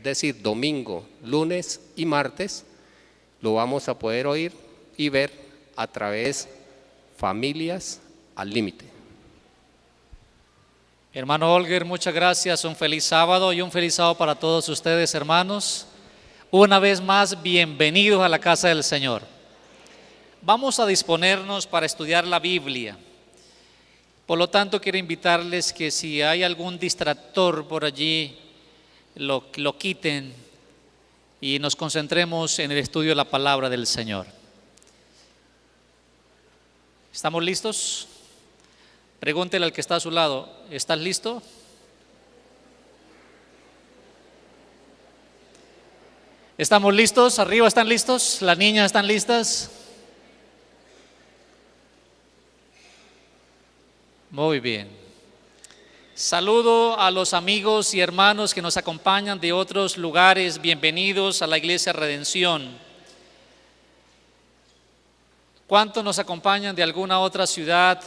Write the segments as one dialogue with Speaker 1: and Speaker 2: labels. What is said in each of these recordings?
Speaker 1: es decir, domingo, lunes y martes, lo vamos a poder oír y ver a través de Familias al Límite.
Speaker 2: Hermano Olger, muchas gracias, un feliz sábado y un feliz sábado para todos ustedes, hermanos. Una vez más, bienvenidos a la casa del Señor. Vamos a disponernos para estudiar la Biblia. Por lo tanto, quiero invitarles que si hay algún distractor por allí, lo quiten y nos concentremos en el estudio de la palabra del Señor. ¿Estamos listos? Pregúntele al que está a su lado, ¿estás listo? ¿Estamos listos? ¿Arriba están listos? ¿Las niñas están listas? Muy bien. Saludo a los amigos y hermanos que nos acompañan de otros lugares. Bienvenidos a la Iglesia Redención. ¿Cuántos nos acompañan de alguna otra ciudad?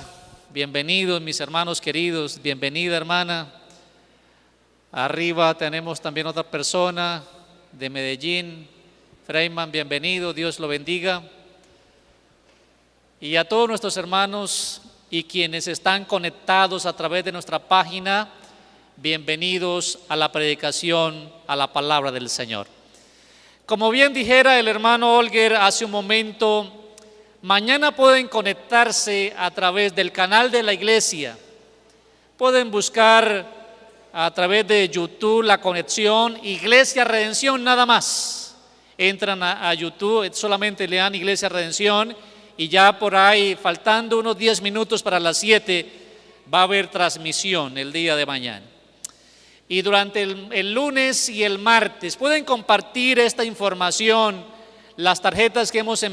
Speaker 2: Bienvenidos, mis hermanos queridos. Bienvenida, hermana. Arriba tenemos también otra persona de Medellín. Freiman, bienvenido. Dios lo bendiga. Y a todos nuestros hermanos y quienes están conectados a través de nuestra página, bienvenidos a la predicación, a la palabra del Señor. Como bien dijera el hermano Olger hace un momento, mañana pueden conectarse a través del canal de la iglesia. Pueden buscar a través de YouTube la conexión Iglesia Redención nada más. Entran a YouTube, solamente le dan Iglesia Redención y ya por ahí, faltando unos 10 minutos para las 7, va a haber transmisión el día de mañana. Y durante el lunes y el martes pueden compartir esta información. Las tarjetas que hemos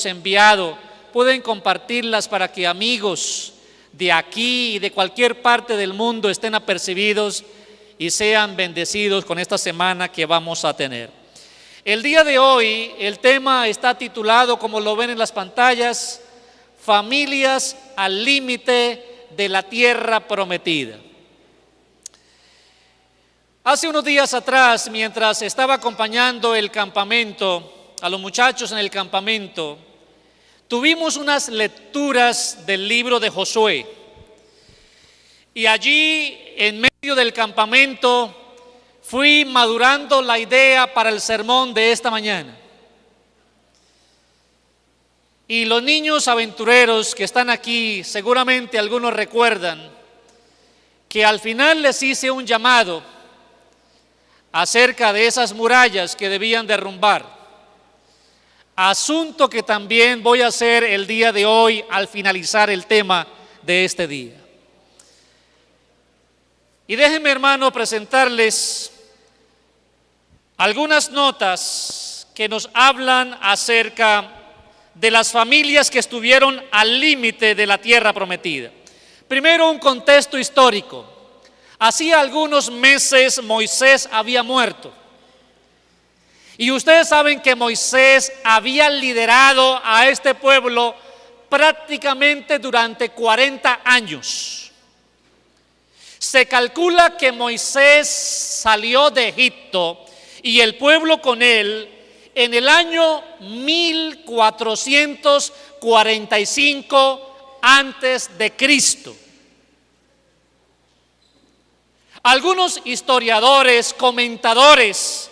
Speaker 2: enviado, pueden compartirlas para que amigos de aquí y de cualquier parte del mundo estén apercibidos y sean bendecidos con esta semana que vamos a tener. El día de hoy, el tema está titulado, como lo ven en las pantallas, Familias al Límite de la Tierra Prometida. Hace unos días atrás, mientras estaba acompañando el campamento, a los muchachos en el campamento, tuvimos unas lecturas del libro de Josué. Y allí, en medio del campamento, fui madurando la idea para el sermón de esta mañana. Y los niños aventureros que están aquí, seguramente algunos recuerdan que al final les hice un llamado acerca de esas murallas que debían derrumbar. Asunto que también voy a hacer el día de hoy al finalizar el tema de este día. Y déjenme, hermano, presentarles algunas notas que nos hablan acerca de las familias que estuvieron al límite de la tierra prometida. Primero, un contexto histórico. Hacía algunos meses Moisés había muerto. Y ustedes saben que Moisés había liderado a este pueblo prácticamente durante 40 años. Se calcula que Moisés salió de Egipto y el pueblo con él en el año 1445 antes de Cristo. Algunos historiadores, comentadores,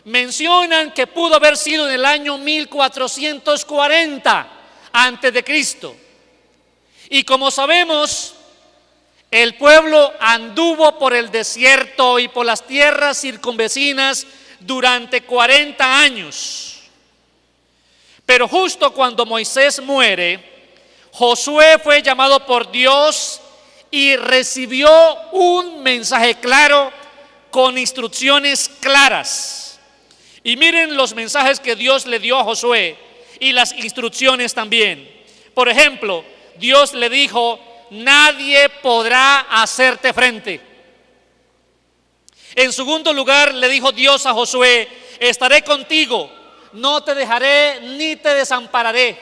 Speaker 2: mencionan que pudo haber sido en el año 1440 antes de Cristo. Y como sabemos, el pueblo anduvo por el desierto y por las tierras circunvecinas durante 40 años. Pero justo cuando Moisés muere, Josué fue llamado por Dios y recibió un mensaje claro con instrucciones claras. Y miren los mensajes que Dios le dio a Josué y las instrucciones también. Por ejemplo, Dios le dijo: nadie podrá hacerte frente. En segundo lugar, le dijo Dios a Josué: estaré contigo, no te dejaré ni te desampararé.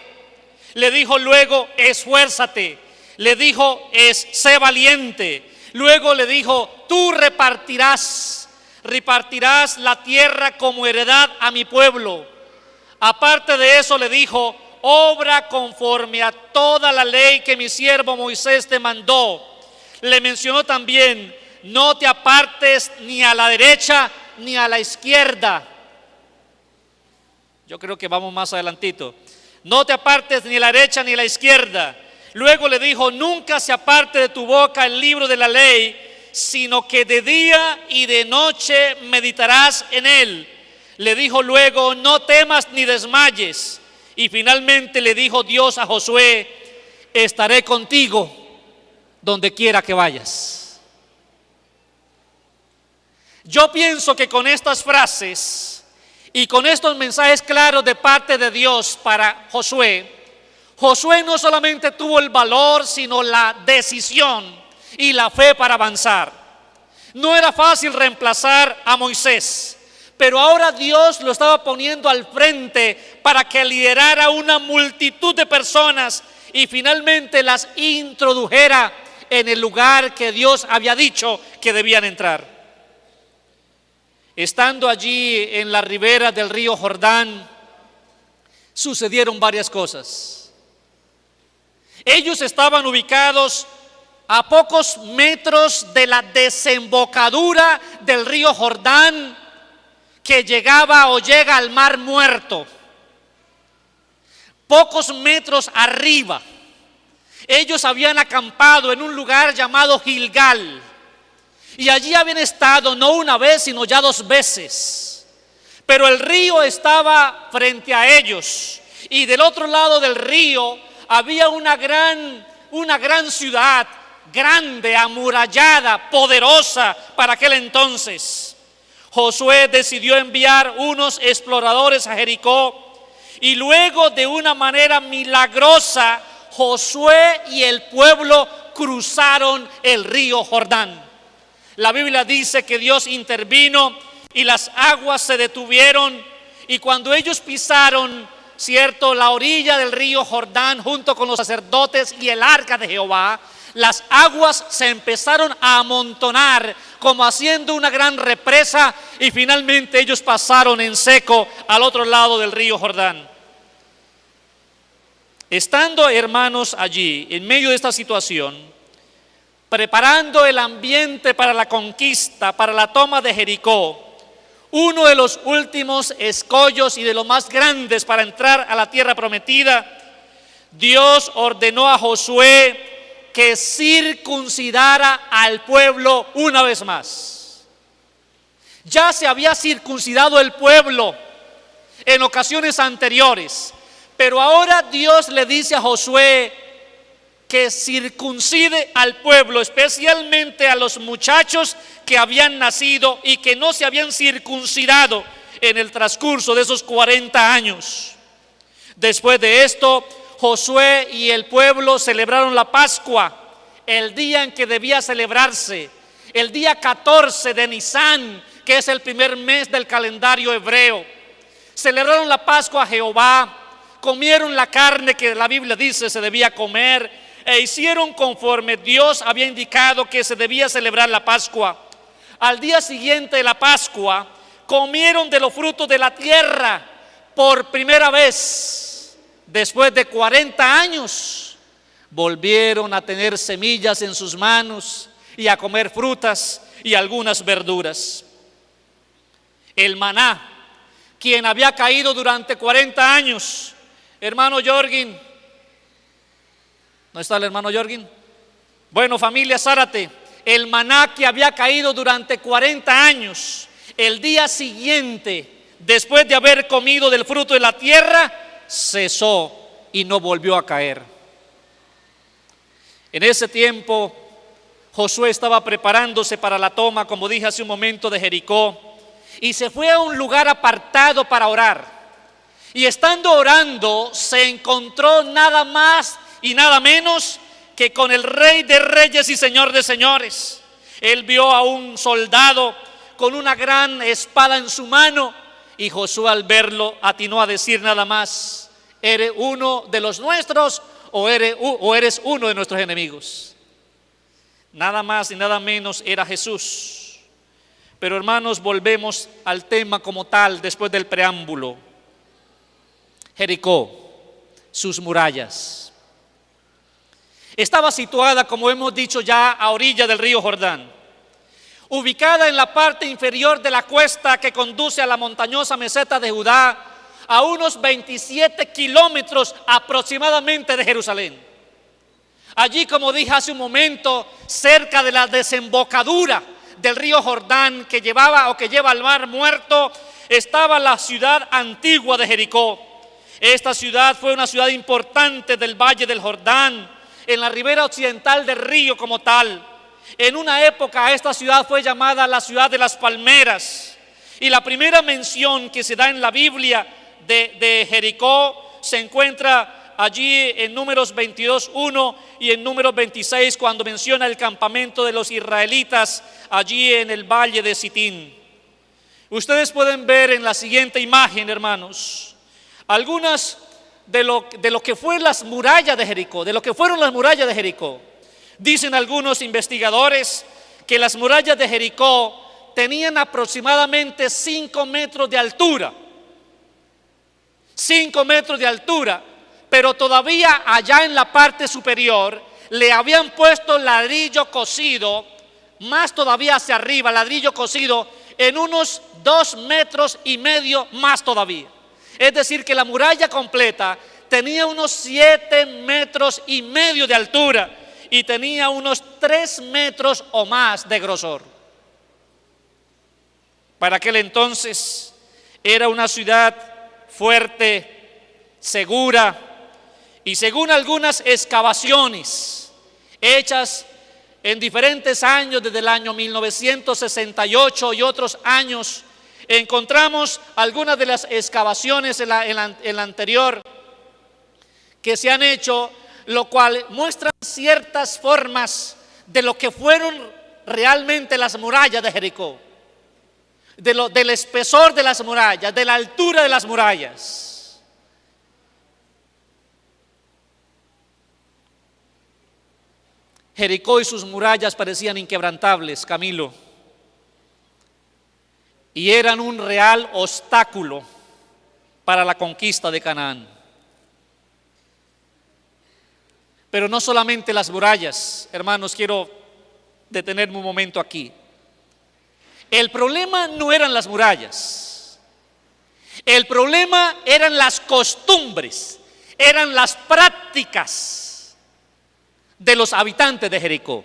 Speaker 2: Le dijo luego: esfuérzate. Le dijo: sé valiente. Luego le dijo: tú repartirás repartirás la tierra como heredad a mi pueblo. Aparte de eso le dijo, obra conforme a toda la ley que mi siervo Moisés te mandó. Le mencionó también, no te apartes ni a la derecha ni a la izquierda. Yo creo que vamos más adelantito. No te apartes ni a la derecha ni a la izquierda. Luego le dijo, nunca se aparte de tu boca el libro de la ley, sino que de día y de noche meditarás en él. Le dijo luego, no temas ni desmayes. Y finalmente le dijo Dios a Josué, estaré contigo donde quiera que vayas. Yo pienso que con estas frases y con estos mensajes claros de parte de Dios para Josué, Josué no solamente tuvo el valor, sino la decisión y la fe para avanzar. No era fácil reemplazar a Moisés, pero ahora Dios lo estaba poniendo al frente para que liderara una multitud de personas y finalmente las introdujera en el lugar que Dios había dicho que debían entrar. Estando allí en la ribera del río Jordán, sucedieron varias cosas. Ellos estaban ubicados a pocos metros de la desembocadura del río Jordán que llegaba o llega al Mar Muerto. Pocos metros arriba, ellos habían acampado en un lugar llamado Gilgal. Y allí habían estado no una vez, sino ya 2 veces. Pero el río estaba frente a ellos. Y del otro lado del río había una gran ciudad, grande, amurallada, poderosa para aquel entonces. Josué decidió enviar unos exploradores a Jericó. Y luego, de una manera milagrosa, Josué y el pueblo cruzaron el río Jordán. La Biblia dice que Dios intervino y las aguas se detuvieron, y cuando ellos pisaron, cierto, la orilla del río Jordán junto con los sacerdotes y el arca de Jehová, las aguas se empezaron a amontonar como haciendo una gran represa, y finalmente ellos pasaron en seco al otro lado del río Jordán. Estando, hermanos, allí en medio de esta situación, preparando el ambiente para la conquista, para la toma de Jericó, uno de los últimos escollos y de los más grandes para entrar a la tierra prometida, Dios ordenó a Josué que circuncidara al pueblo una vez más. Ya se había circuncidado el pueblo en ocasiones anteriores, pero ahora Dios le dice a Josué que circuncide al pueblo, especialmente a los muchachos que habían nacido y que no se habían circuncidado en el transcurso de esos 40 años. Después de esto, Josué y el pueblo celebraron la Pascua, el día en que debía celebrarse, el día 14 de Nisán, que es el primer mes del calendario hebreo. Celebraron la Pascua a Jehová, comieron la carne que la Biblia dice se debía comer, e hicieron conforme Dios había indicado que se debía celebrar la Pascua. Al día siguiente de la Pascua, comieron de los frutos de la tierra por primera vez. Después de 40 años, volvieron a tener semillas en sus manos y a comer frutas y algunas verduras. El maná, quien había caído durante 40 años, hermano Jorgin, ¿no está el hermano Jorgin? Bueno, familia Zárate, el maná que había caído durante 40 años, el día siguiente, después de haber comido del fruto de la tierra, cesó y no volvió a caer. En ese tiempo, Josué estaba preparándose para la toma, como dije hace un momento, de Jericó, y se fue a un lugar apartado para orar. Y estando orando, se encontró nada más y nada menos que con el Rey de Reyes y Señor de Señores. Él vio a un soldado con una gran espada en su mano, y Josué, al verlo, atinó a decir nada más: ¿eres uno de los nuestros o eres uno de nuestros enemigos? Nada más y nada menos era Jesús. Pero hermanos, volvemos al tema como tal después del preámbulo. Jericó, sus murallas. Estaba situada, como hemos dicho ya, a orilla del río Jordán, ubicada en la parte inferior de la cuesta que conduce a la montañosa meseta de Judá, a unos 27 kilómetros aproximadamente de Jerusalén. Allí, como dije hace un momento, cerca de la desembocadura del río Jordán que lleva al mar Muerto, estaba la ciudad antigua de Jericó. Esta ciudad fue una ciudad importante del Valle del Jordán, en la ribera occidental del río como tal. En una época esta ciudad fue llamada la ciudad de las palmeras, y la primera mención que se da en la Biblia de Jericó se encuentra allí en Números 22:1 y en Números 26, cuando menciona el campamento de los israelitas allí en el valle de Sitín. Ustedes pueden ver en la siguiente imagen, hermanos, algunas de lo que fue las murallas de Jericó, de lo que fueron las murallas de Jericó. Dicen algunos investigadores que las murallas de Jericó tenían aproximadamente 5 metros de altura. 5 metros de altura, pero todavía allá en la parte superior le habían puesto ladrillo cocido, más todavía hacia arriba, ladrillo cocido en unos 2,5 metros más todavía. Es decir, que la muralla completa tenía unos 7,5 metros de altura y tenía unos 3 metros o más de grosor. Para aquel entonces era una ciudad fuerte, segura, y según algunas excavaciones hechas en diferentes años, desde el año 1968 y otros años, encontramos algunas de las excavaciones en la anterior que se han hecho, lo cual muestran ciertas formas de lo que fueron realmente las murallas de Jericó, del espesor de las murallas, de la altura de las murallas. Jericó y sus murallas parecían inquebrantables, Camilo, y eran un real obstáculo para la conquista de Canaán. Pero no solamente las murallas, hermanos, quiero detenerme un momento aquí. El problema no eran las murallas, el problema eran las costumbres, eran las prácticas de los habitantes de Jericó.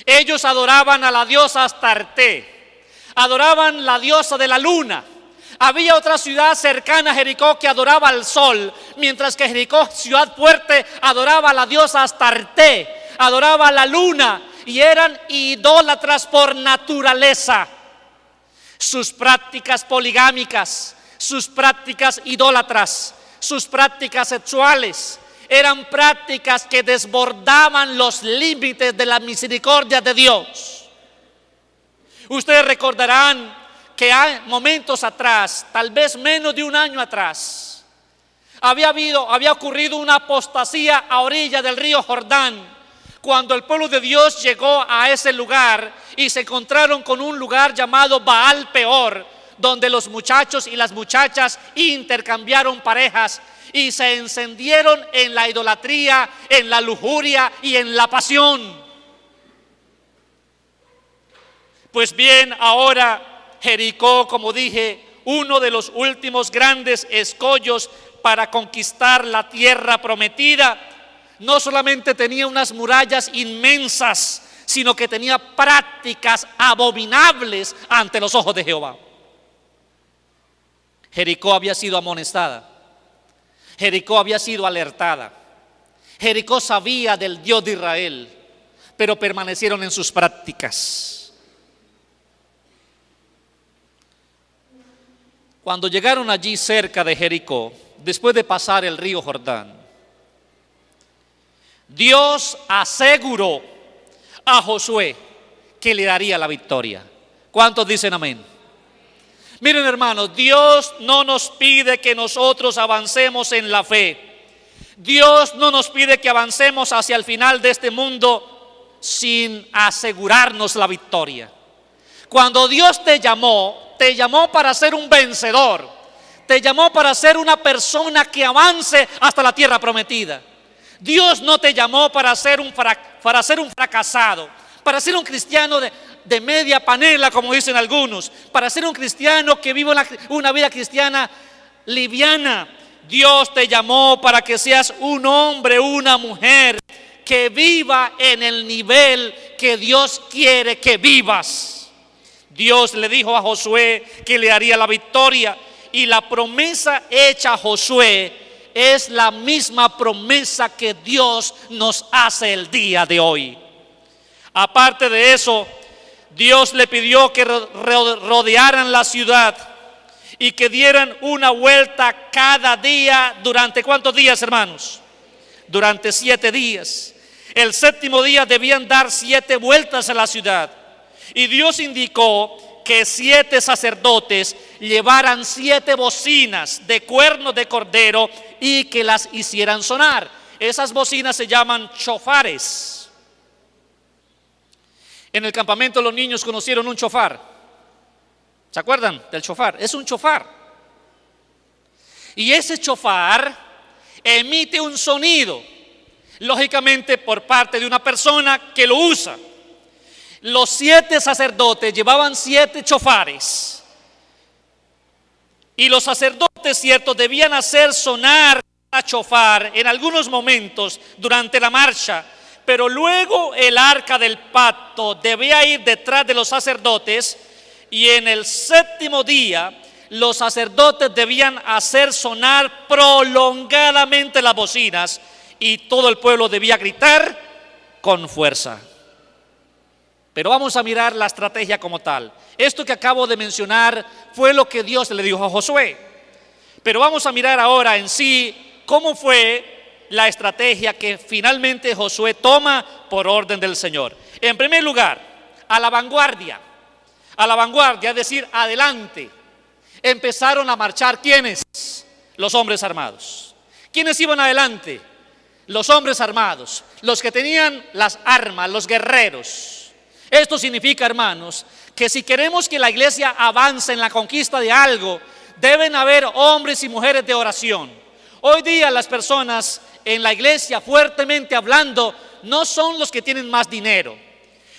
Speaker 2: Ellos adoraban a la diosa Astarte, adoraban la diosa de la luna. Había otra ciudad cercana a Jericó que adoraba al sol, mientras que Jericó, ciudad fuerte, adoraba a la diosa Astarte, adoraba a la luna, y eran idólatras por naturaleza. Sus prácticas poligámicas, sus prácticas idólatras, sus prácticas sexuales, eran prácticas que desbordaban los límites de la misericordia de Dios. Ustedes recordarán que hay momentos atrás, tal vez menos de un año atrás, había ocurrido una apostasía a orilla del río Jordán, cuando el pueblo de Dios llegó a ese lugar y se encontraron con un lugar llamado Baal Peor, donde los muchachos y las muchachas intercambiaron parejas y se encendieron en la idolatría, en la lujuria y en la pasión. Pues bien, ahora Jericó, como dije, uno de los últimos grandes escollos para conquistar la tierra prometida, no solamente tenía unas murallas inmensas, sino que tenía prácticas abominables ante los ojos de Jehová. Jericó había sido amonestada, Jericó había sido alertada, Jericó sabía del Dios de Israel, pero permanecieron en sus prácticas. Cuando llegaron allí cerca de Jericó, después de pasar el río Jordán, Dios aseguró a Josué que le daría la victoria. ¿Cuántos dicen amén? Miren, hermanos, Dios no nos pide que nosotros avancemos en la fe. Dios no nos pide que avancemos hacia el final de este mundo sin asegurarnos la victoria. Cuando Dios te llamó para ser un vencedor, te llamó para ser una persona que avance hasta la tierra prometida. Dios no te llamó para ser un fracasado, para ser un cristiano de media panela, como dicen algunos, para ser un cristiano que vive una vida cristiana liviana. Dios te llamó para que seas un hombre, una mujer que viva en el nivel que Dios quiere que vivas. Dios le dijo a Josué que le haría la victoria, y la promesa hecha a Josué es la misma promesa que Dios nos hace el día de hoy. Aparte de eso, Dios le pidió que rodearan la ciudad y que dieran una vuelta cada día. ¿Durante cuántos días, hermanos? Durante 7 días. El 7º día debían dar 7 vueltas a la ciudad. Y Dios indicó que 7 sacerdotes llevaran 7 bocinas de cuernos de cordero y que las hicieran sonar. Esas bocinas se llaman chofares. En el campamento los niños conocieron un chofar. ¿Se acuerdan del chofar? Es un chofar. Y ese chofar emite un sonido, lógicamente por parte de una persona que lo usa. Los 7 sacerdotes llevaban 7 chofares. Y los sacerdotes, cierto, debían hacer sonar a chofar en algunos momentos durante la marcha. Pero luego el arca del pacto debía ir detrás de los sacerdotes, y en el 7º día los sacerdotes debían hacer sonar prolongadamente las bocinas, y todo el pueblo debía gritar con fuerza. Pero vamos a mirar la estrategia como tal. Esto que acabo de mencionar fue lo que Dios le dijo a Josué. Pero vamos a mirar ahora en sí cómo fue la estrategia que finalmente Josué toma por orden del Señor. En primer lugar, a la vanguardia, es decir, adelante, empezaron a marchar. ¿Quiénes? Los hombres armados. ¿Quiénes iban adelante? Los hombres armados, los que tenían las armas, los guerreros. Esto significa, hermanos, que si queremos que la iglesia avance en la conquista de algo, deben haber hombres y mujeres de oración. Hoy día las personas en la iglesia, fuertemente hablando, no son los que tienen más dinero.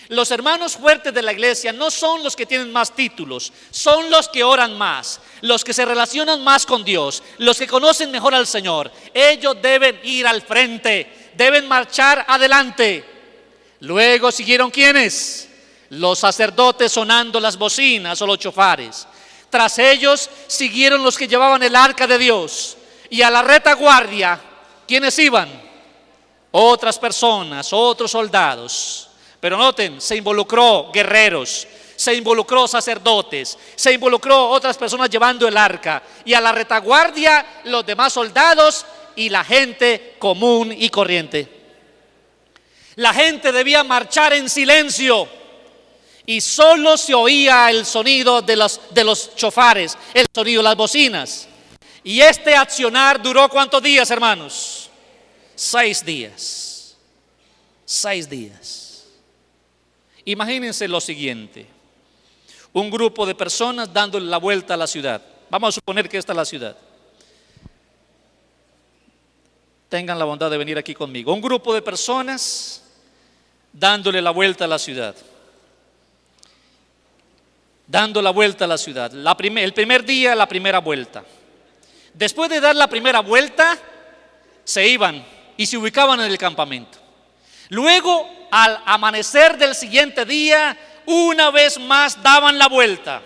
Speaker 2: Los hermanos fuertes de la iglesia no son los que tienen más títulos, son los que oran más, los que se relacionan más con Dios, los que conocen mejor al Señor. Ellos deben ir al frente, deben marchar adelante. Luego siguieron, ¿quiénes? Los sacerdotes sonando las bocinas o los chofares. Tras ellos siguieron los que llevaban el arca de Dios. Y a la retaguardia, ¿quiénes iban? Otras personas, otros soldados. Pero noten, se involucró guerreros, se involucró sacerdotes, se involucró otras personas llevando el arca. Y a la retaguardia, los demás soldados y la gente común y corriente. La gente debía marchar en silencio y solo se oía el sonido de los chofares, el sonido de las bocinas. Y este accionar duró ¿cuántos días, hermanos? 6 días. 6 días. Imagínense lo siguiente: un grupo de personas dándole la vuelta a la ciudad. Vamos a suponer que esta es la ciudad. Tengan la bondad de venir aquí conmigo. Un grupo de personas dándole la vuelta a la ciudad. Dando la vuelta a la ciudad. El primer día, la primera vuelta. Después de dar la primera vuelta, se iban y se ubicaban en el campamento. Luego, al amanecer del siguiente día, una vez más daban la vuelta.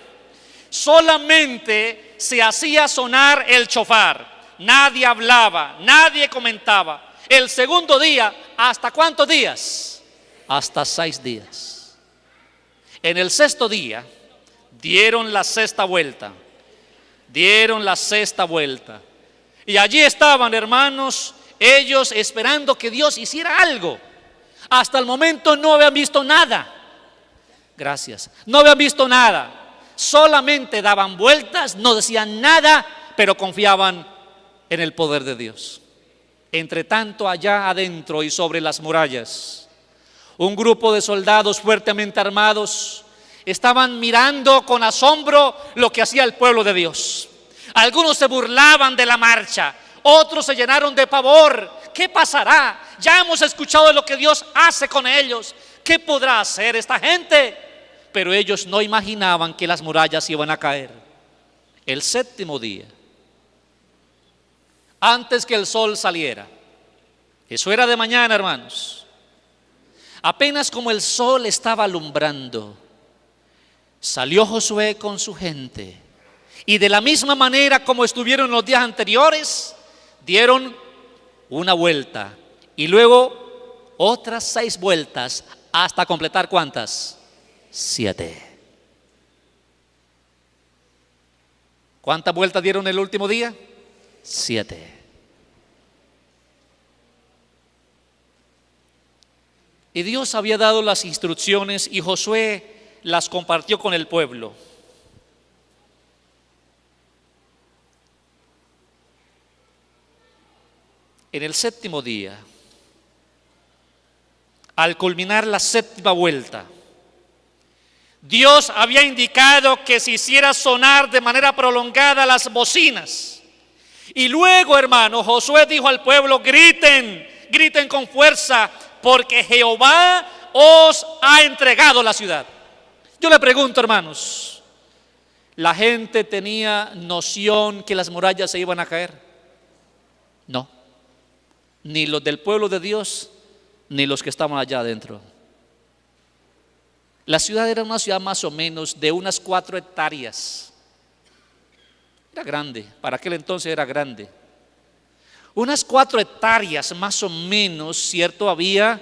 Speaker 2: Solamente se hacía sonar el chofar. Nadie hablaba, nadie comentaba. El segundo día, ¿hasta cuántos días? Hasta 6 días. En el 6º día dieron la 6ª vuelta. Dieron la 6ª vuelta. Y allí estaban, hermanos, ellos esperando que Dios hiciera algo. Hasta el momento no habían visto nada. Gracias. No habían visto nada. Solamente daban vueltas, no decían nada, pero confiaban en el poder de Dios. Entre tanto, allá adentro y sobre las murallas, un grupo de soldados fuertemente armados estaban mirando con asombro lo que hacía el pueblo de Dios. Algunos se burlaban de la marcha, otros se llenaron de pavor. ¿Qué pasará? Ya hemos escuchado de lo que Dios hace con ellos. ¿Qué podrá hacer esta gente? Pero ellos no imaginaban que las murallas iban a caer. El séptimo día, antes que el sol saliera, eso era de mañana, hermanos, apenas como el sol estaba alumbrando, salió Josué con su gente, y de la misma manera como estuvieron los días anteriores, dieron una vuelta y luego otras 6 vueltas hasta completar ¿cuántas? 7. ¿Cuántas vueltas dieron el último día? 7. Y Dios había dado las instrucciones y Josué las compartió con el pueblo. En el séptimo día, al culminar la 7ª vuelta, Dios había indicado que se hiciera sonar de manera prolongada las bocinas. Y luego, hermano, Josué dijo al pueblo: griten, griten con fuerza, porque Jehová os ha entregado la ciudad. Yo le pregunto, hermanos, ¿la gente tenía noción que las murallas se iban a caer? No, ni los del pueblo de Dios, ni los que estaban allá adentro. La ciudad era una ciudad más o menos de unas 4 hectáreas. Era grande, para aquel entonces era grande. Unas 4 hectáreas más o menos, ¿cierto? Había,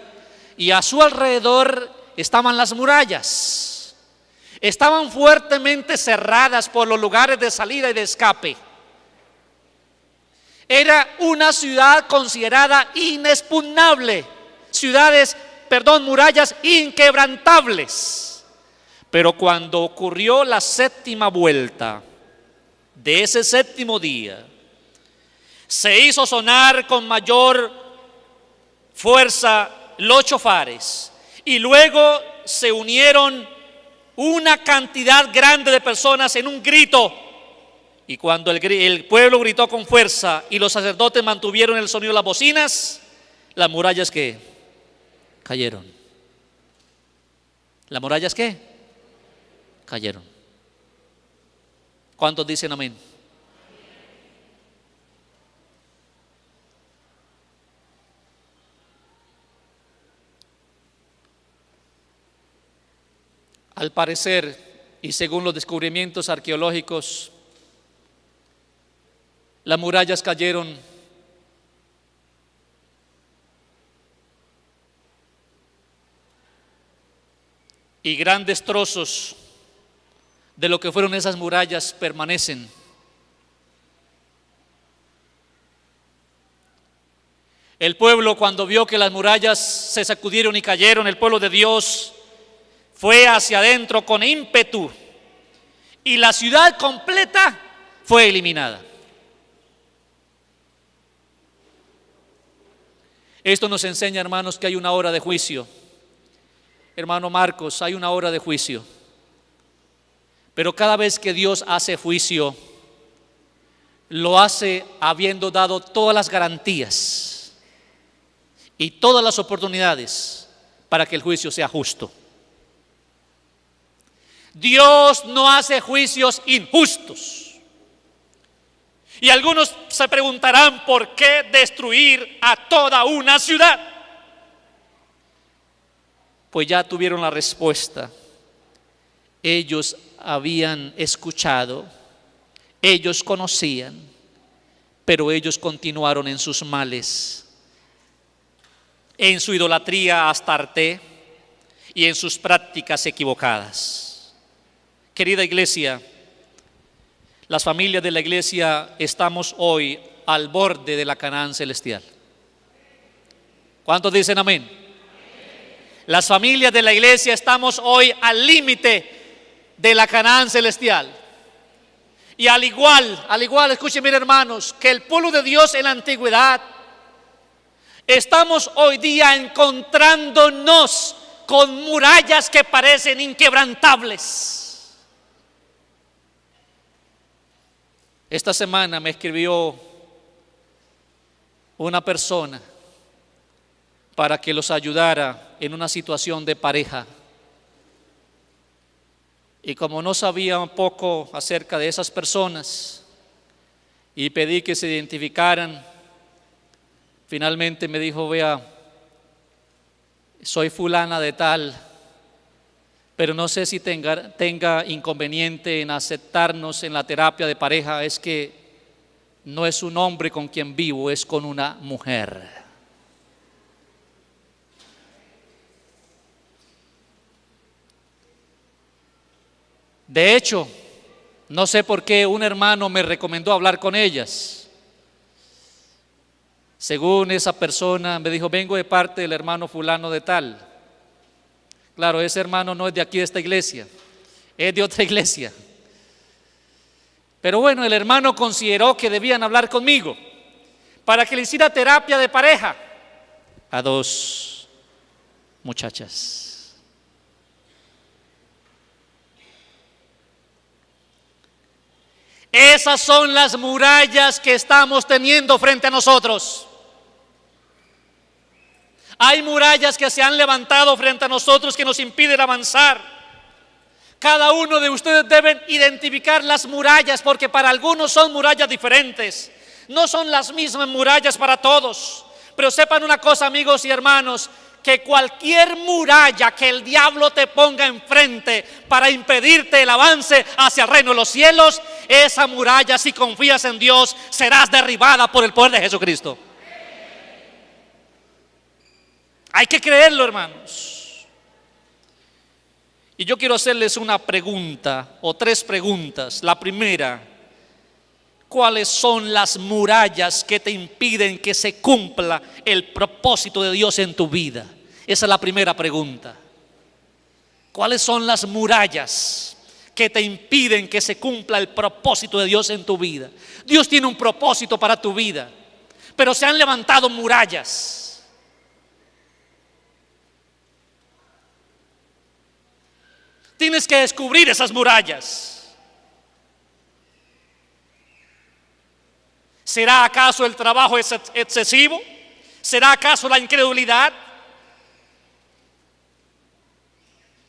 Speaker 2: y a su alrededor estaban las murallas. Estaban fuertemente cerradas por los lugares de salida y de escape. Era una ciudad considerada inexpugnable, murallas inquebrantables. Pero cuando ocurrió la 7ª vuelta de ese 7º día, se hizo sonar con mayor fuerza los chofares y luego se unieron una cantidad grande de personas en un grito. Y cuando el pueblo gritó con fuerza y los sacerdotes mantuvieron el sonido de las bocinas, las murallas ¿qué? Cayeron. ¿Las murallas qué? Cayeron. ¿Cuántos dicen amén? Al parecer, y según los descubrimientos arqueológicos, las murallas cayeron y grandes trozos de lo que fueron esas murallas permanecen. El pueblo, cuando vio que las murallas se sacudieron y cayeron, el pueblo de Dios fue hacia adentro con ímpetu y la ciudad completa fue eliminada. Esto nos enseña, hermanos, que hay una hora de juicio. Hermano Marcos, hay una hora de juicio. Pero cada vez que Dios hace juicio, lo hace habiendo dado todas las garantías y todas las oportunidades para que el juicio sea justo. Dios no hace juicios injustos. Y algunos se preguntarán: ¿por qué destruir a toda una ciudad? Pues ya tuvieron la respuesta. Ellos habían escuchado, ellos conocían, pero ellos continuaron en sus males, en su idolatría a Astarte y en sus prácticas equivocadas. Querida iglesia, las familias de la iglesia estamos hoy al borde de la Canaán celestial. ¿Cuántos dicen amén? Las familias de la iglesia estamos hoy al límite de la Canaán celestial. Y al igual, escuchen hermanos, que el pueblo de Dios en la antigüedad, estamos hoy día encontrándonos con murallas que parecen inquebrantables. Esta semana me escribió una persona para que los ayudara en una situación de pareja. Y como no sabía un poco acerca de esas personas y pedí que se identificaran, finalmente me dijo: vea, soy fulana de tal, pero no sé si tenga inconveniente en aceptarnos en la terapia de pareja. Es que no es un hombre con quien vivo, es con una mujer. De hecho, no sé por qué un hermano me recomendó hablar con ellas. Según esa persona me dijo: vengo de parte del hermano fulano de tal. Claro, ese hermano no es de aquí de esta iglesia, es de otra iglesia. Pero bueno, el hermano consideró que debían hablar conmigo para que le hiciera terapia de pareja a dos muchachas. Esas son las murallas que estamos teniendo frente a nosotros. Hay murallas que se han levantado frente a nosotros que nos impiden avanzar. Cada uno de ustedes deben identificar las murallas, porque para algunos son murallas diferentes. No son las mismas murallas para todos. Pero sepan una cosa, amigos y hermanos, que cualquier muralla que el diablo te ponga enfrente para impedirte el avance hacia el reino de los cielos, esa muralla, si confías en Dios, serás derribada por el poder de Jesucristo. Hay que creerlo, hermanos. Y yo quiero hacerles una pregunta o tres preguntas. La primera: ¿cuáles son las murallas que te impiden que se cumpla el propósito de Dios en tu vida? Esa es la primera pregunta. ¿Cuáles son las murallas que te impiden que se cumpla el propósito de Dios en tu vida? Dios tiene un propósito para tu vida, pero se han levantado murallas. Tienes que descubrir esas murallas. ¿Será acaso el trabajo excesivo? ¿Será acaso la incredulidad?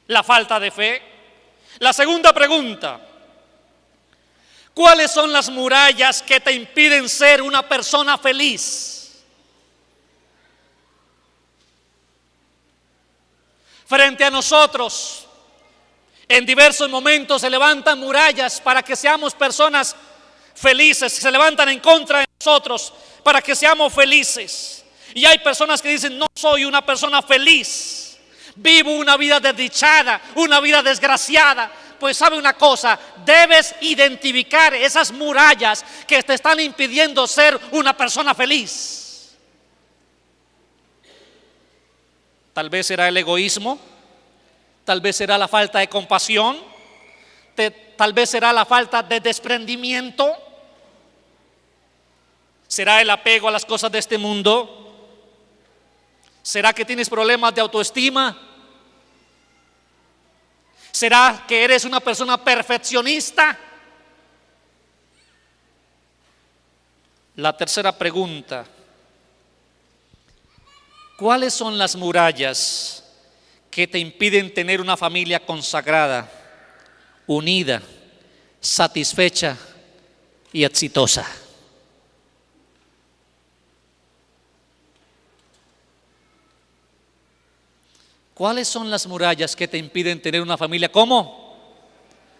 Speaker 2: ¿La falta de fe? La segunda pregunta: ¿cuáles son las murallas que te impiden ser una persona feliz? Frente a nosotros, en diversos momentos se levantan murallas para que seamos personas felices, se levantan en contra de nosotros para que seamos felices. Y hay personas que dicen: no soy una persona feliz, vivo una vida desdichada, una vida desgraciada. Pues sabe una cosa, debes identificar esas murallas que te están impidiendo ser una persona feliz. Tal vez será el egoísmo, tal vez será la falta de compasión, tal vez será la falta de desprendimiento, será el apego a las cosas de este mundo, será que tienes problemas de autoestima, será que eres una persona perfeccionista. La tercera pregunta: ¿cuáles son las murallas que te impiden tener una familia consagrada, unida, satisfecha y exitosa? ¿Cuáles son las murallas que te impiden tener una familia ¿cómo?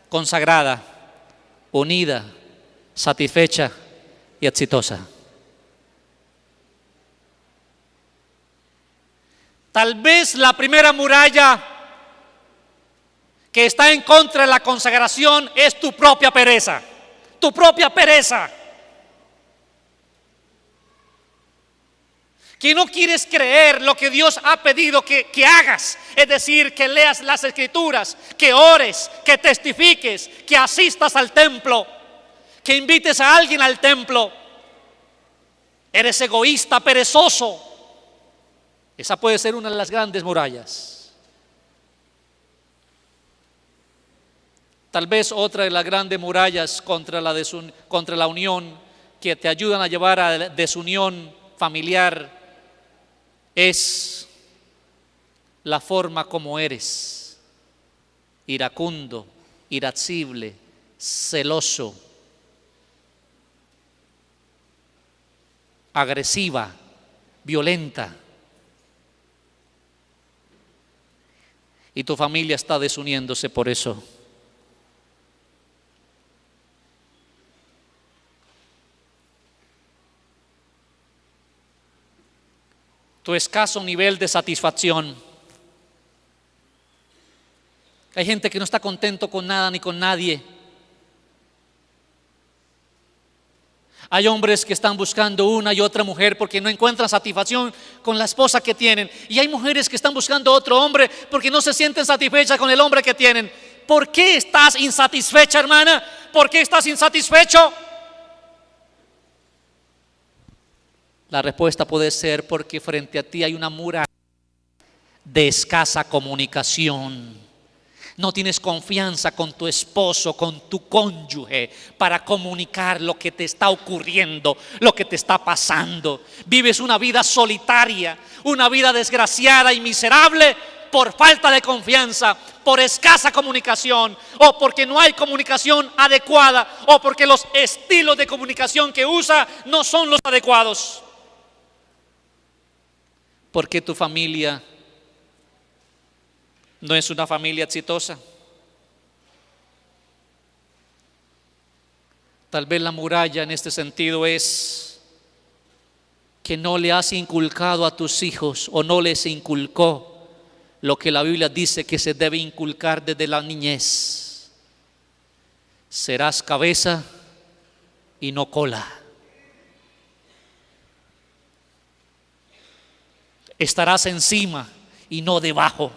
Speaker 2: Consagrada, unida, satisfecha y exitosa? Tal vez la primera muralla que está en contra de la consagración es tu propia pereza. Tu propia pereza. Que no quieres creer lo que Dios ha pedido que hagas. Es decir, que leas las escrituras, que ores, que testifiques, que asistas al templo, que invites a alguien al templo. Eres egoísta, perezoso. Esa puede ser una de las grandes murallas. Tal vez otra de las grandes murallas contra la unión que te ayudan a llevar a la desunión familiar es la forma como eres: iracundo, irascible, celoso, agresiva, violenta. Y tu familia está desuniéndose por eso. Tu escaso nivel de satisfacción. Hay gente que no está contento con nada ni con nadie. Hay hombres que están buscando una y otra mujer porque no encuentran satisfacción con la esposa que tienen. Y hay mujeres que están buscando otro hombre porque no se sienten satisfechas con el hombre que tienen. ¿Por qué estás insatisfecha, hermana? ¿Por qué estás insatisfecho? La respuesta puede ser porque frente a ti hay una muralla de escasa comunicación. No tienes confianza con tu esposo, con tu cónyuge, para comunicar lo que te está ocurriendo, lo que te está pasando. Vives una vida solitaria, una vida desgraciada y miserable por falta de confianza, por escasa comunicación, o porque no hay comunicación adecuada, o porque los estilos de comunicación que usa no son los adecuados. Porque tu familia no es una familia exitosa. Tal vez la muralla en este sentido es que no le has inculcado a tus hijos, o no les inculcó lo que la Biblia dice que se debe inculcar desde la niñez: serás cabeza y no cola. Estarás encima y no debajo.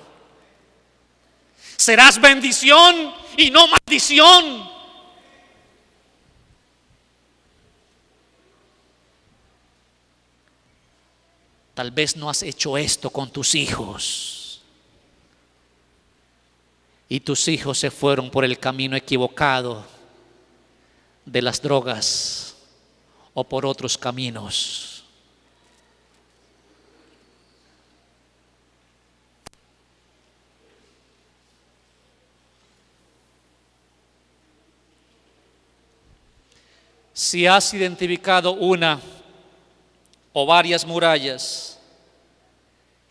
Speaker 2: Serás bendición y no maldición. Tal vez no has hecho esto con tus hijos, y tus hijos se fueron por el camino equivocado de las drogas o por otros caminos. Si has identificado una o varias murallas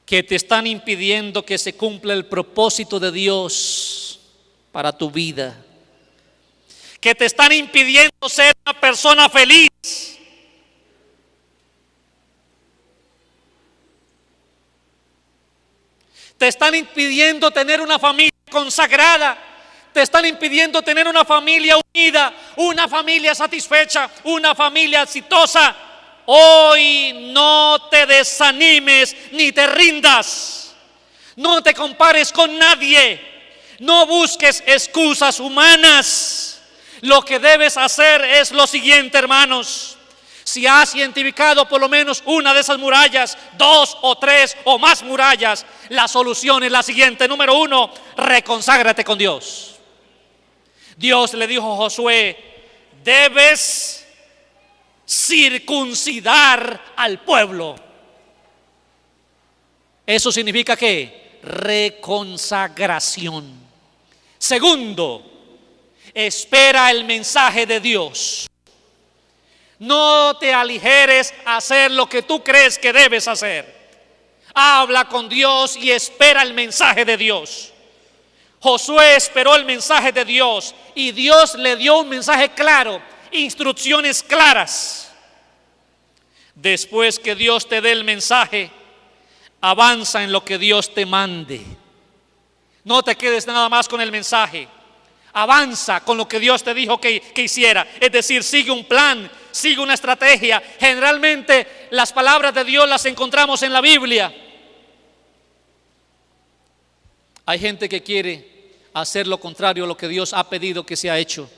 Speaker 2: que te están impidiendo que se cumpla el propósito de Dios para tu vida, que te están impidiendo ser una persona feliz, te están impidiendo tener una familia consagrada, te están impidiendo tener una familia unida, una familia satisfecha, una familia exitosa, hoy no te desanimes ni te rindas. No te compares con nadie. No busques excusas humanas. Lo que debes hacer es lo siguiente, hermanos. Si has identificado por lo menos una de esas murallas, 2 o 3 o más murallas, la solución es la siguiente. Número 1, reconságrate con Dios. Dios le dijo a Josué: debes circuncidar al pueblo. Eso significa ¿qué? Reconsagración. Segundo, espera el mensaje de Dios. No te aligeres a hacer lo que tú crees que debes hacer. Habla con Dios y espera el mensaje de Dios. Josué esperó el mensaje de Dios y Dios le dio un mensaje claro, instrucciones claras. Después que Dios te dé el mensaje, avanza en lo que Dios te mande. No te quedes nada más con el mensaje. Avanza con lo que Dios te dijo que hiciera. Es decir, sigue un plan, sigue una estrategia. Generalmente las palabras de Dios las encontramos en la Biblia. Hay gente que quiere hacer lo contrario a lo que Dios ha pedido que se ha hecho.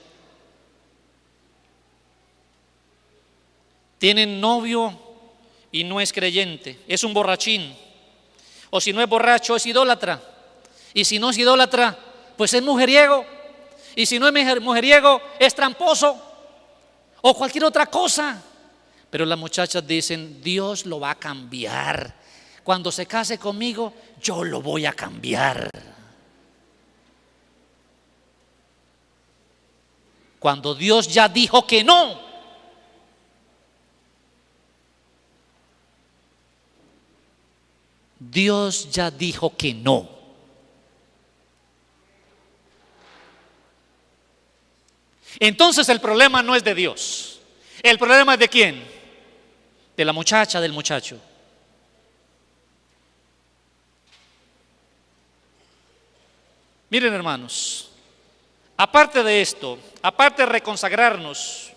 Speaker 2: Tienen novio y no es creyente, es un borrachín. O si no es borracho, es idólatra. Y si no es idólatra, pues es mujeriego. Y si no es mujeriego, es tramposo o cualquier otra cosa. Pero las muchachas dicen, Dios lo va a cambiar. Cuando se case conmigo, yo lo voy a cambiar. Cuando Dios ya dijo que no. Dios ya dijo que no. Entonces el problema no es de Dios. El problema es de quién? De la muchacha, del muchacho. Miren, hermanos, aparte de esto, aparte de reconsagrarnos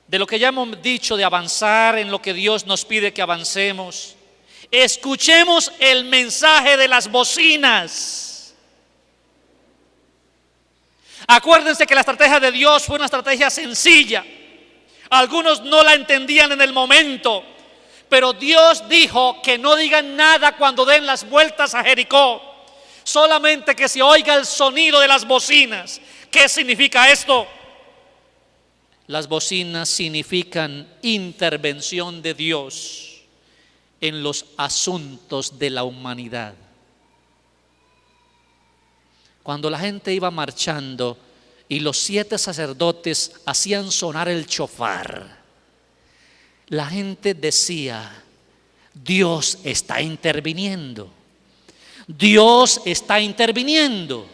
Speaker 2: de lo que ya hemos dicho, de avanzar en lo que Dios nos pide que avancemos, escuchemos el mensaje de las bocinas. Acuérdense que la estrategia de Dios fue una estrategia sencilla. Algunos no la entendían en el momento, pero Dios dijo que no digan nada cuando den las vueltas a Jericó, solamente que se oiga el sonido de las bocinas. ¿Qué significa esto? Las bocinas significan intervención de Dios en los asuntos de la humanidad. Cuando la gente iba marchando y los 7 sacerdotes hacían sonar el shofar, la gente decía, Dios está interviniendo. Dios está interviniendo.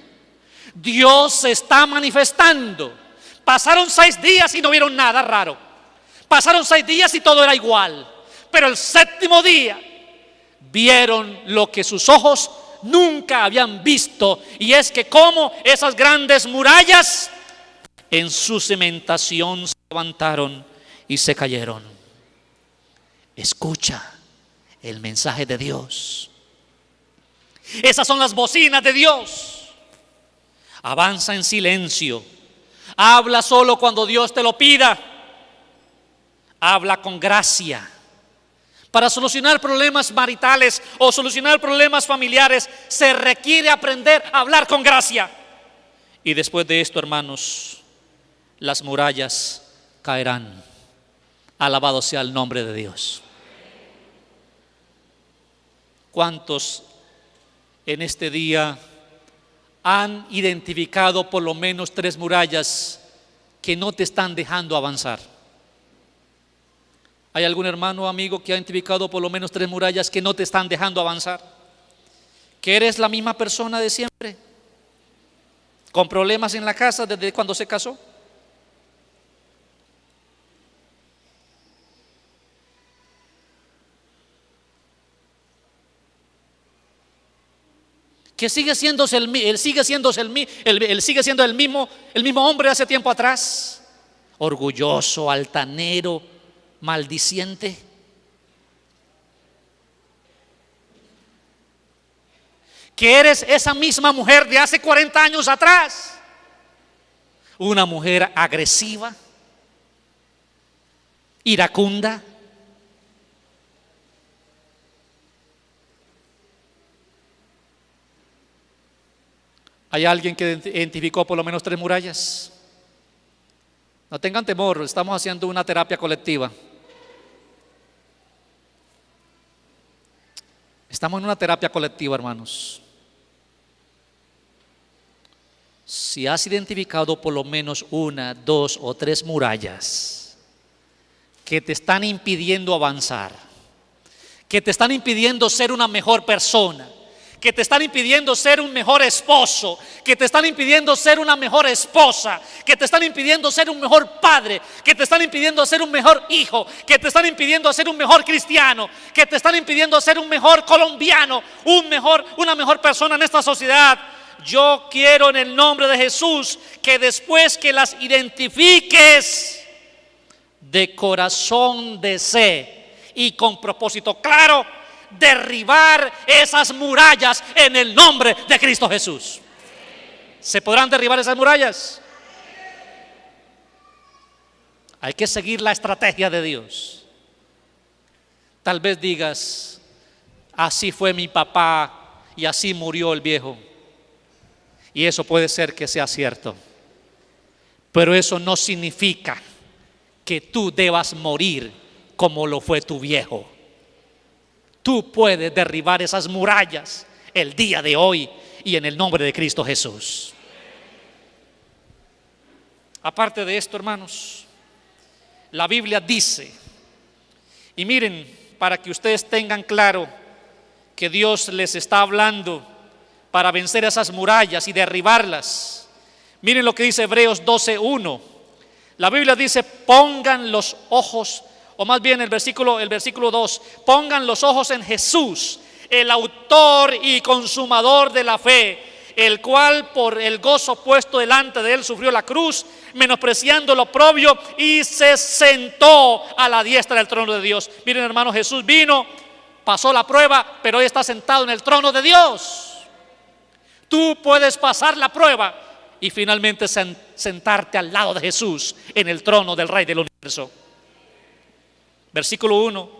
Speaker 2: Dios se está manifestando. Pasaron 6 días y no vieron nada raro. Pasaron 6 días y todo era igual. Pero el 7º día vieron lo que sus ojos nunca habían visto, y es que como esas grandes murallas en su cimentación se levantaron y se cayeron. Escucha el mensaje de Dios. Esas son las bocinas de Dios. Avanza en silencio. Habla solo cuando Dios te lo pida. Habla con gracia. Para solucionar problemas maritales o solucionar problemas familiares se requiere aprender a hablar con gracia. Y después de esto, hermanos, las murallas caerán. Alabado sea el nombre de Dios. ¿Cuántos en este día han identificado por lo menos 3 murallas que no te están dejando avanzar? ¿Hay algún hermano o amigo que ha identificado por lo menos 3 murallas que no te están dejando avanzar? ¿Que eres la misma persona de siempre? ¿Con problemas en la casa desde cuando se casó? ¿Que sigue siendo el mismo hombre hace tiempo atrás? Orgulloso, altanero, maldiciente. Que eres esa misma mujer de hace 40 años atrás, una mujer agresiva, iracunda. ¿Hay alguien que identificó por lo menos 3 murallas? No tengan temor, estamos haciendo una terapia colectiva. Estamos en una terapia colectiva, hermanos. Si has identificado por lo menos 1, 2 o 3 murallas que te están impidiendo avanzar, que te están impidiendo ser una mejor persona, que te están impidiendo ser un mejor esposo, que te están impidiendo ser una mejor esposa, que te están impidiendo ser un mejor padre, que te están impidiendo ser un mejor hijo, que te están impidiendo ser un mejor cristiano, que te están impidiendo ser un mejor colombiano, una mejor persona en esta sociedad. Yo quiero en el nombre de Jesús que después que las identifiques, de corazón desee y con propósito claro, derribar esas murallas en el nombre de Cristo Jesús. ¿Se podrán derribar esas murallas? Hay que seguir la estrategia de Dios. Tal vez digas, así fue mi papá y así murió el viejo. Y eso puede ser que sea cierto. Pero eso no significa que tú debas morir como lo fue tu viejo. Tú puedes derribar esas murallas el día de hoy y en el nombre de Cristo Jesús. Aparte de esto, hermanos, la Biblia dice, y miren, para que ustedes tengan claro que Dios les está hablando para vencer esas murallas y derribarlas. Miren lo que dice Hebreos 12:1. La Biblia dice: pongan los ojos, o más bien el versículo 2, pongan los ojos en Jesús, el autor y consumador de la fe, el cual por el gozo puesto delante de él sufrió la cruz, menospreciando lo oprobio, y se sentó a la diestra del trono de Dios. Miren, hermanos, Jesús vino, pasó la prueba, pero hoy está sentado en el trono de Dios. Tú puedes pasar la prueba y finalmente sentarte al lado de Jesús en el trono del Rey del universo. Versículo 1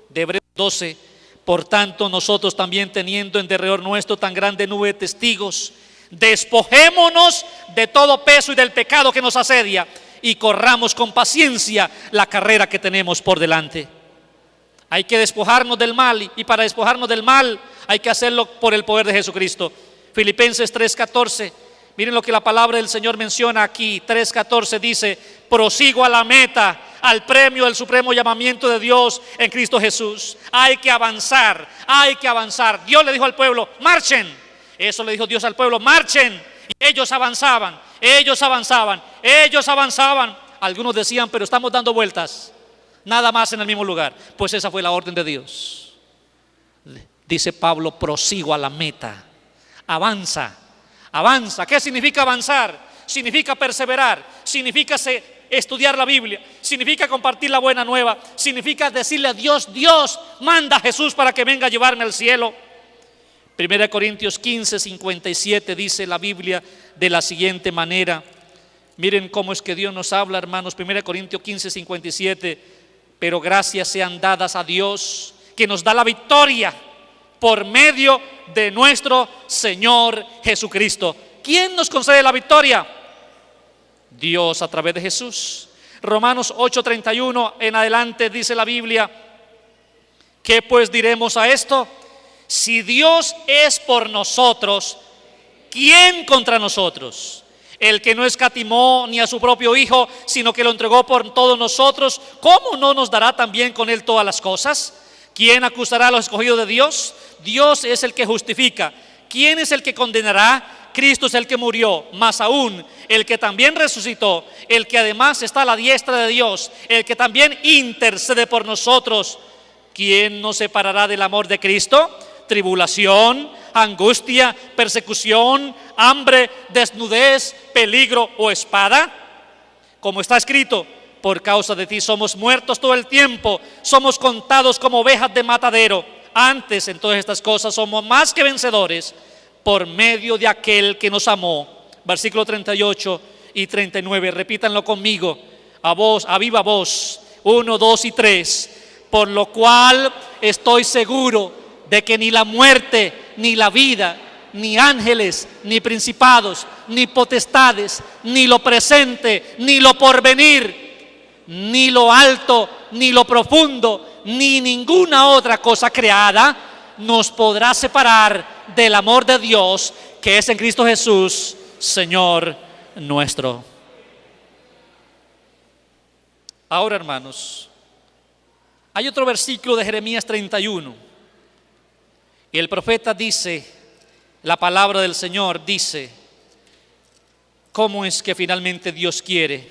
Speaker 2: de Hebreos 12: por tanto, nosotros también, teniendo en derredor nuestro tan grande nube de testigos, despojémonos de todo peso y del pecado que nos asedia, y corramos con paciencia la carrera que tenemos por delante. Hay que despojarnos del mal, y para despojarnos del mal hay que hacerlo por el poder de Jesucristo. Filipenses 3:14, miren lo que la palabra del Señor menciona aquí. 3:14 dice: prosigo a la meta, al premio del supremo llamamiento de Dios en Cristo Jesús. Hay que avanzar, hay que avanzar. Dios le dijo al pueblo: marchen. Eso le dijo Dios al pueblo: marchen. Y ellos avanzaban, ellos avanzaban, ellos avanzaban. Algunos decían: pero estamos dando vueltas, nada más en el mismo lugar. Pues esa fue la orden de Dios. Dice Pablo: prosigo a la meta. Avanza, avanza. ¿Qué significa avanzar? Significa perseverar, significa estudiar la Biblia, significa compartir la buena nueva, significa decirle a Dios: Dios, manda a Jesús para que venga a llevarme al cielo. 1 Corintios 15:57 dice la Biblia de la siguiente manera. Miren cómo es que Dios nos habla, hermanos. 1 Corintios 15:57: pero gracias sean dadas a Dios, que nos da la victoria por medio de nuestro Señor Jesucristo. ¿Quién nos concede la victoria? Dios, a través de Jesús. Romanos 8:31 en adelante dice la Biblia: ¿qué pues diremos a esto? Si Dios es por nosotros, ¿quién contra nosotros? El que no escatimó ni a su propio Hijo, sino que lo entregó por todos nosotros, ¿cómo no nos dará también con él todas las cosas? ¿Quién acusará a los escogidos de Dios? Dios es el que justifica. ¿Quién es el que condenará? Cristo es el que murió, más aún el que también resucitó, el que además está a la diestra de Dios, el que también intercede por nosotros. ¿Quién nos separará del amor de Cristo? ¿Tribulación, angustia, persecución, hambre, desnudez, peligro o espada? Como está escrito: por causa de ti somos muertos todo el tiempo, somos contados como ovejas de matadero. Antes, en todas estas cosas, somos más que vencedores por medio de aquel que nos amó. Versículo 38 y 39, repítanlo conmigo, a viva voz, 1, 2 y 3. Por lo cual estoy seguro de que ni la muerte, ni la vida, ni ángeles, ni principados, ni potestades, ni lo presente, ni lo porvenir, ni lo alto, ni lo profundo, ni ninguna otra cosa creada nos podrá separar del amor de Dios que es en Cristo Jesús, Señor nuestro. Ahora, hermanos, hay otro versículo de Jeremías 31. Y el profeta dice, la palabra del Señor dice, cómo es que finalmente Dios quiere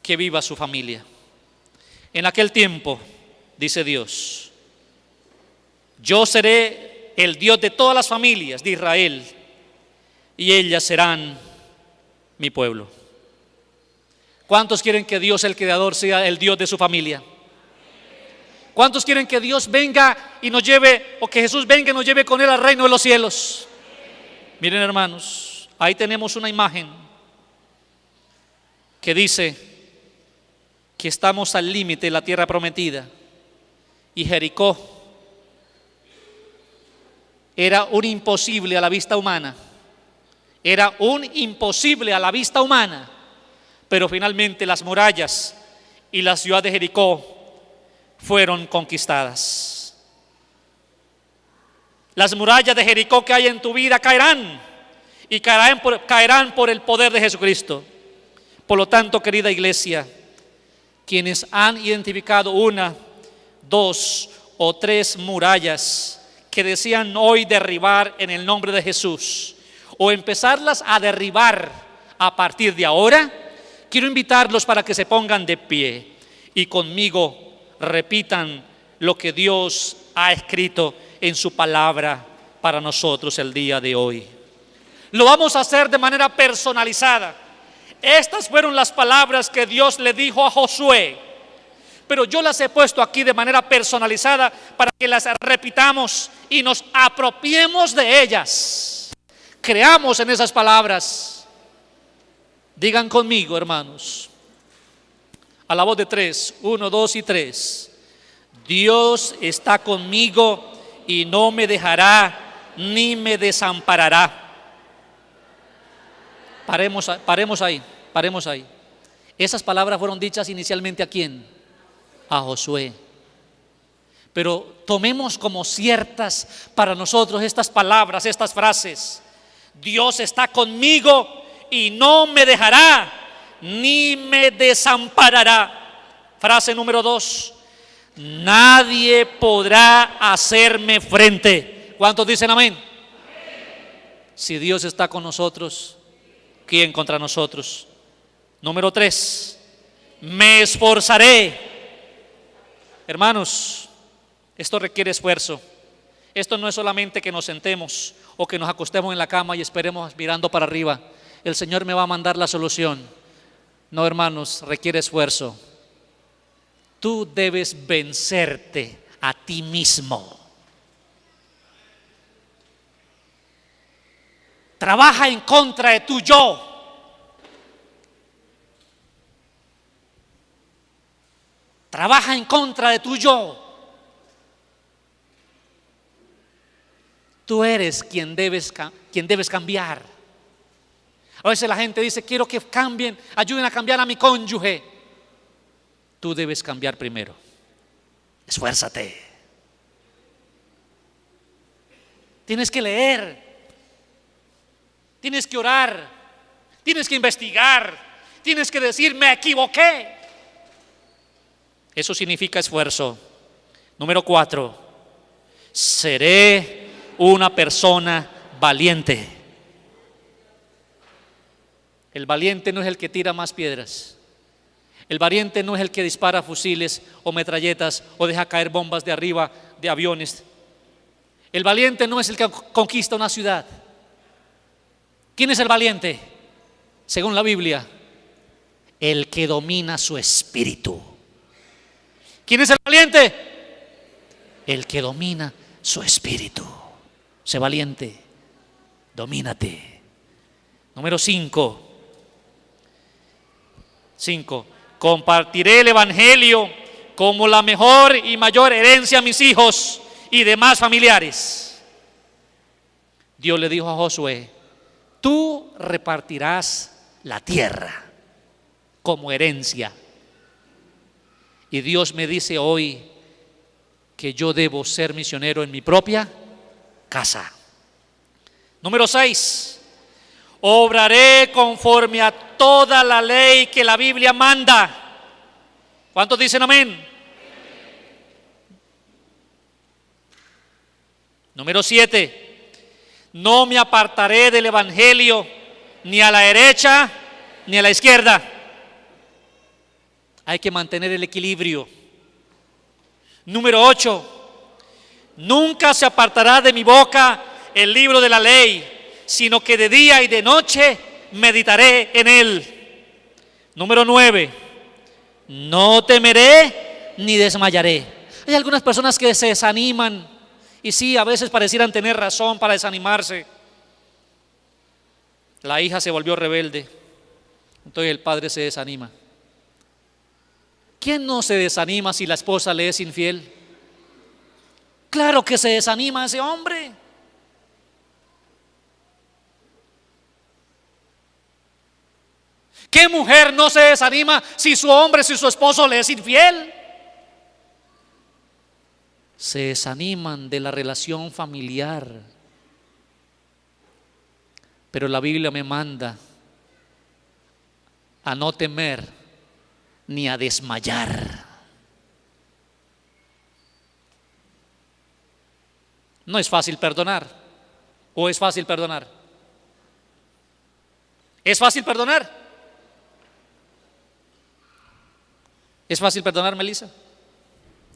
Speaker 2: que viva su familia. En aquel tiempo, dice Dios, yo seré el Dios de todas las familias de Israel, y ellas serán mi pueblo. ¿Cuántos quieren que Dios, el Creador, sea el Dios de su familia? ¿Cuántos quieren que Dios venga y nos lleve, o que Jesús venga y nos lleve con él al reino de los cielos? Miren, hermanos, ahí tenemos una imagen que dice que estamos al límite de la tierra prometida, y Jericó era un imposible a la vista humana. Era un imposible a la vista humana, pero finalmente las murallas y la ciudad de Jericó fueron conquistadas. Las murallas de Jericó que hay en tu vida caerán, y caerán por el poder de Jesucristo. Por lo tanto, querida iglesia, quienes han identificado una, dos o tres murallas que desean hoy derribar en el nombre de Jesús, o empezarlas a derribar a partir de ahora, quiero invitarlos para que se pongan de pie y conmigo repitan lo que Dios ha escrito en su palabra para nosotros el día de hoy. Lo vamos a hacer de manera personalizada. Estas fueron las palabras que Dios le dijo a Josué, pero yo las he puesto aquí de manera personalizada para que las repitamos y nos apropiemos de ellas. Creamos en esas palabras. Digan conmigo, hermanos, a la voz de tres: 1, 2 y 3. Dios está conmigo y no me dejará ni me desamparará. Paremos ahí. Esas palabras fueron dichas inicialmente ¿a quién? A Josué. Pero tomemos como ciertas para nosotros estas palabras, estas frases. Dios está conmigo y no me dejará ni me desamparará. Frase número 2: nadie podrá hacerme frente. ¿Cuántos dicen amén? Si Dios está con nosotros, ¿quién contra nosotros? Número 3: me esforzaré. Hermanos, esto requiere esfuerzo. Esto no es solamente que nos sentemos o que nos acostemos en la cama y esperemos mirando para arriba: el Señor me va a mandar la solución. No, hermanos, requiere esfuerzo. Tú debes vencerte a ti mismo. Trabaja en contra de tu yo. Trabaja en contra de tu yo. Tú eres quien debes cambiar. A veces la gente dice: quiero que cambien, ayuden a cambiar a mi cónyuge. Tú debes cambiar primero. Esfuérzate. Tienes que leer, tienes que orar, tienes que investigar, tienes que decir: me equivoqué. Eso significa esfuerzo. Número 4: seré una persona valiente. El valiente no es el que tira más piedras. El valiente no es el que dispara fusiles o metralletas o deja caer bombas de arriba de aviones. El valiente no es el que conquista una ciudad. ¿Quién es el valiente? Según la Biblia, el que domina su espíritu. ¿Quién es el valiente? El que domina su espíritu. Sé valiente, domínate. Número 5. Compartiré el evangelio como la mejor y mayor herencia a mis hijos y demás familiares. Dios le dijo a Josué: tú repartirás la tierra como herencia. Y Dios me dice hoy que yo debo ser misionero en mi propia casa. Número 6: obraré conforme a toda la ley que la Biblia manda. ¿Cuántos dicen amén? Número 7: no me apartaré del evangelio ni a la derecha ni a la izquierda. Hay que mantener el equilibrio. Número 8: nunca se apartará de mi boca el libro de la ley, sino que de día y de noche meditaré en él. Número 9: no temeré ni desmayaré. Hay algunas personas que se desaniman, y sí, a veces parecieran tener razón para desanimarse. La hija se volvió rebelde, entonces el padre se desanima. ¿Quién no se desanima si la esposa le es infiel? Claro que se desanima ese hombre. ¿Qué mujer no se desanima si su hombre, si su esposo le es infiel? Se desaniman de la relación familiar. Pero la Biblia me manda a no temer ni a desmayar. No es fácil perdonar. ¿O es fácil perdonar? ¿Es fácil perdonar? ¿Es fácil perdonar, Melissa?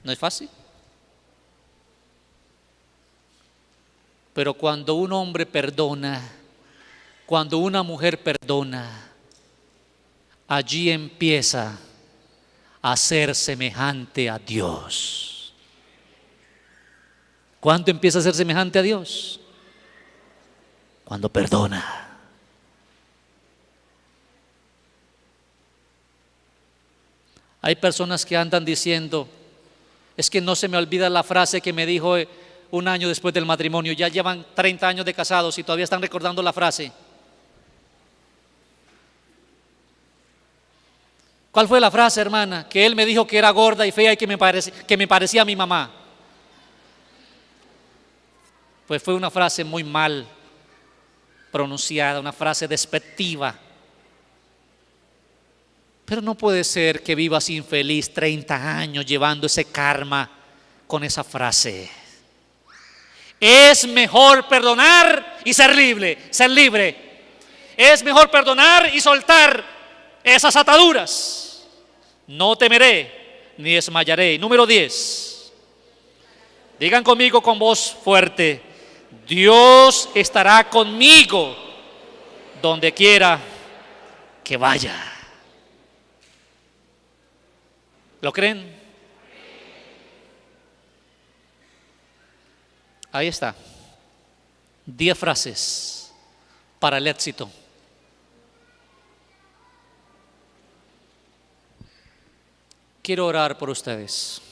Speaker 2: No es fácil. Pero cuando un hombre perdona, cuando una mujer perdona, allí empieza a ser semejante a Dios. ¿Cuándo empieza a ser semejante a Dios? Cuando perdona. Hay personas que andan diciendo, es que no se me olvida la frase que me dijo un año después del matrimonio. Ya llevan 30 años de casados y todavía están recordando la frase. ¿Cuál fue la frase, hermana? Que él me dijo que era gorda y fea y que me parecía a mi mamá. Pues fue una frase muy mal pronunciada, una frase despectiva. Pero no puede ser que vivas infeliz 30 años llevando ese karma con esa frase. Es mejor perdonar y ser libre, ser libre. Es mejor perdonar y soltar esas ataduras. No temeré ni desmayaré. Número 10. Digan conmigo con voz fuerte: Dios estará conmigo donde quiera que vaya. ¿Lo creen? Ahí está. 10 frases para el éxito. Quiero orar por ustedes.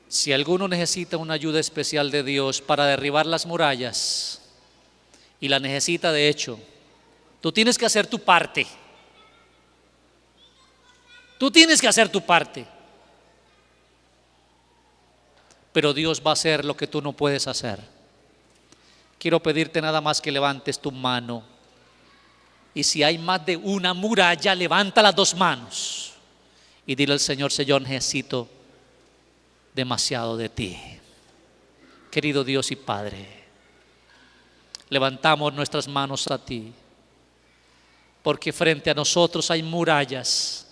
Speaker 2: Si alguno necesita una ayuda especial de Dios para derribar las murallas, y la necesita de hecho, tú tienes que hacer tu parte. Tú tienes que hacer tu parte. Pero Dios va a hacer lo que tú no puedes hacer. Quiero pedirte nada más que levantes tu mano. Y si hay más de una muralla, levanta las 2 manos. Y dile al Señor: Señor, necesito demasiado de ti. Querido Dios y Padre, levantamos nuestras manos a ti. Porque frente a nosotros hay murallas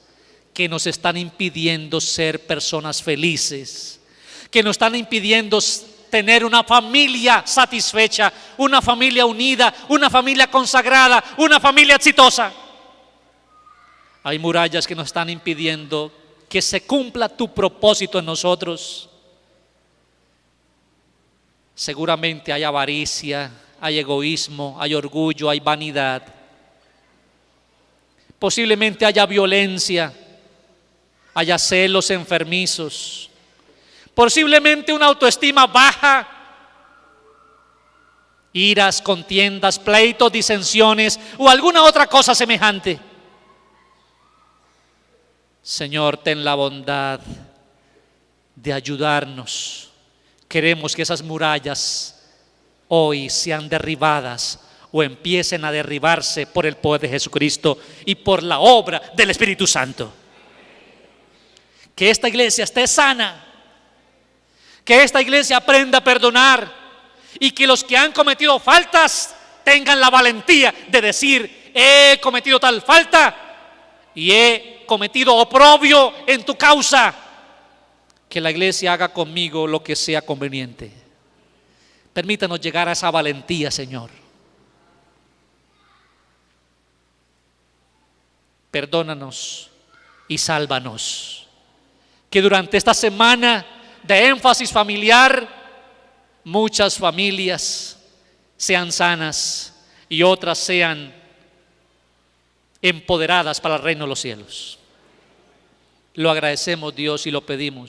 Speaker 2: que nos están impidiendo ser personas felices, que nos están impidiendo tener una familia satisfecha, una familia unida, una familia consagrada, una familia exitosa. Hay murallas que nos están impidiendo que se cumpla tu propósito en nosotros. Seguramente hay avaricia, hay egoísmo, hay orgullo, hay vanidad. Posiblemente haya violencia, haya celos enfermizos, posiblemente una autoestima baja, iras, contiendas, pleitos, disensiones o alguna otra cosa semejante. Señor, ten la bondad de ayudarnos. Queremos que esas murallas hoy sean derribadas o empiecen a derribarse por el poder de Jesucristo y por la obra del Espíritu Santo. Que esta iglesia esté sana, que esta iglesia aprenda a perdonar y que los que han cometido faltas tengan la valentía de decir: he cometido tal falta y he cometido oprobio en tu causa. Que la iglesia haga conmigo lo que sea conveniente. Permítanos llegar a esa valentía, Señor. Perdónanos y sálvanos. Que durante esta semana de énfasis familiar, muchas familias sean sanas y otras sean empoderadas para el reino de los cielos. Lo agradecemos, Dios, y lo pedimos